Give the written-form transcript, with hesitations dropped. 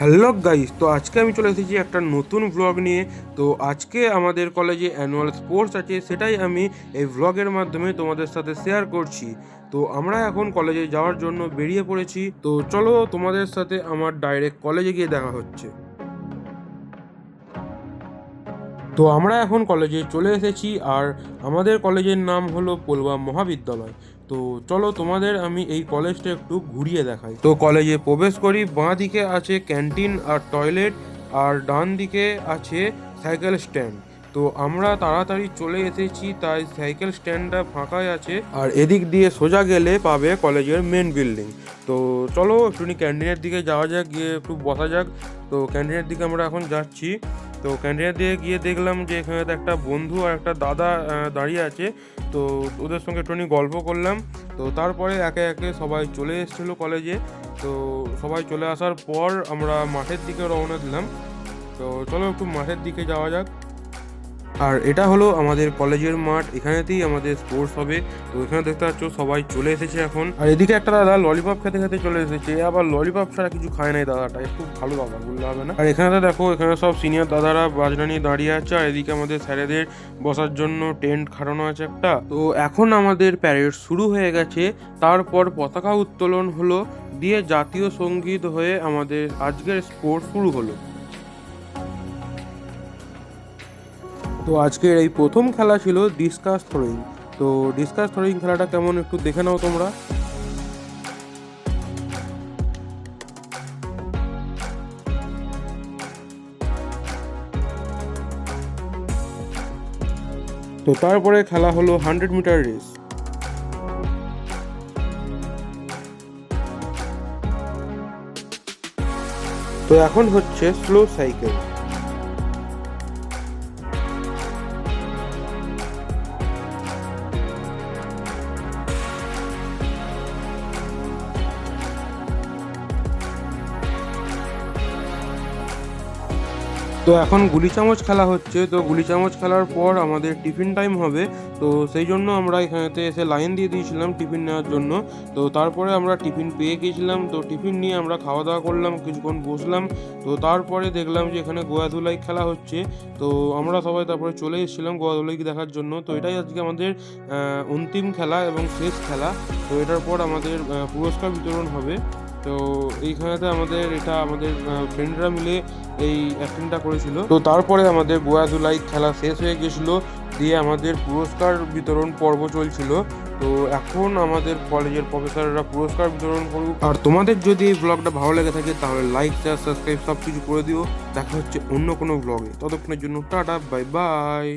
Hello guys, তো আজকে আমি চলে এসেছি একটা নতুন ব্লগ নিয়ে। তো আজকে আমাদের কলেজে অ্যানুয়াল স্পোর্টস আছে, সেটাই আমি এই ব্লগের মাধ্যমে তোমাদের সাথে শেয়ার করছি। তো আমরা এখন কলেজে যাওয়ার জন্য বেরিয়ে পড়েছি। তো চলো তোমাদের সাথে আমার ডাইরেক্ট কলেজে গিয়ে দেখা হচ্ছে। তো আমরা এখন কলেজে চলে এসেছি, আর আমাদের কলেজের নাম হলো পোলবাম মহাবিদ্যালয়। তো চলো তোমাদের আমি এই কলেজটা একটু ঘুরিয়ে দেখাই। তো কলেজে প্রবেশ করি, বাঁ দিকে আছে ক্যান্টিন আর টয়লেট, আর ডান দিকে আছে সাইকেল স্ট্যান্ড। তো আমরা তাড়াতাড়ি চলে এসেছি, তাই সাইকেল স্ট্যান্ডটা ফাঁকাই আছে, আর এদিক দিয়ে সোজা গেলে পাবে কলেজের মেন বিল্ডিং। তো চলো একটুখানি ক্যান্টিনের দিকে যাওয়া যাক, গিয়ে একটু বসা যাক। তো ক্যান্টিনের দিকে আমরা এখন যাচ্ছি। তো ক্যান্টিনের দিকে গিয়ে দেখলাম যে এখানে তো একটা বন্ধু আর একটা দাদা দাঁড়িয়ে আছে। তো ওদের সঙ্গে একটুখানি গল্প করলাম। তো তারপরে একে একে সবাই চলে এসেছিলো কলেজে। তো সবাই চলে আসার পর আমরা মাঠের দিকে রওনা দিলাম। তো চলো একটু মাঠের দিকে যাওয়া যাক। আর এটা হলো আমাদের কলেজের মাঠ, এখানেতেই আমাদের স্পোর্টস হবে। তো এখানে দেখতে পাচ্ছ সবাই চলে এসেছে এখন। আর এদিকে একটা দাদা ললিপপ খেতে খেতে চলে এসেছে। আবার ললিপপ ছাড়া কিছু খায় নাই দাদাটা, একটু ভালো দাদা বললে হবে না। আর এখানে তো দেখো, এখানে সব সিনিয়র দাদারা বাজনা নিয়ে দাঁড়িয়ে আছে, আর এদিকে আমাদের স্যারেদের বসার জন্য টেন্ট খাটানো আছে একটা। তো এখন আমাদের প্যারেড শুরু হয়ে গেছে, তারপর পতাকা উত্তোলন হলো, দিয়ে জাতীয় সঙ্গীত হয়ে আমাদের আজকের স্পোর্টস শুরু হলো। তো আজকের এই প্রথম খেলা ছিল ডিসকাস থ্রোয়িং। তো ডিসকাস থ্রোয়িং খেলাটা কেমন একটু দেখে নাও তোমরা। তো তারপরে খেলা হলো 100 মিটার রেস। তো এখন হচ্ছে স্লো সাইকেল। তো এখন গুলি চামচ খেলা হচ্ছে। তো গুলি চামচ খেলার পর আমাদের টিফিন টাইম হবে। তো সেই জন্য আমরা এখানেতে এসে লাইন দিয়ে দিয়েছিলাম টিফিন নেওয়ার জন্য। তো তারপরে আমরা টিফিন পেয়ে গিয়েছিলাম। তো টিফিন নিয়ে আমরা খাওয়া দাওয়া করলাম, কিছুক্ষণ বসলাম। তো তারপরে দেখলাম যে এখানে গোয়াধুলাই খেলা হচ্ছে। তো আমরা সবাই তারপরে চলে এসেছিলাম গোয়াধুলাইকে দেখার জন্য। তো এটাই আজকে আমাদের অন্তিম খেলা এবং শেষ খেলা। তো এটার পর আমাদের পুরস্কার বিতরণ হবে। তো এইখানেতে আমাদের ফ্রেন্ডরা মিলে এই অ্যাক্টিংটা করেছিল। তো তারপরে আমাদের বোয়াজুলাই খেলা শেষ হয়ে গেছিল, দিয়ে আমাদের পুরস্কার বিতরণ পর্ব চলছিল। তো এখন আমাদের কলেজের প্রফেসররা পুরস্কার বিতরণ করুক। আর তোমাদের যদি এই ব্লগটা ভালো লেগে থাকে তাহলে লাইক, শেয়ার, সাবস্ক্রাইব সব কিছু করে দিও। দেখা হচ্ছে অন্য কোনো ব্লগে, ততক্ষণের জন্য টাটা, বাই বাই।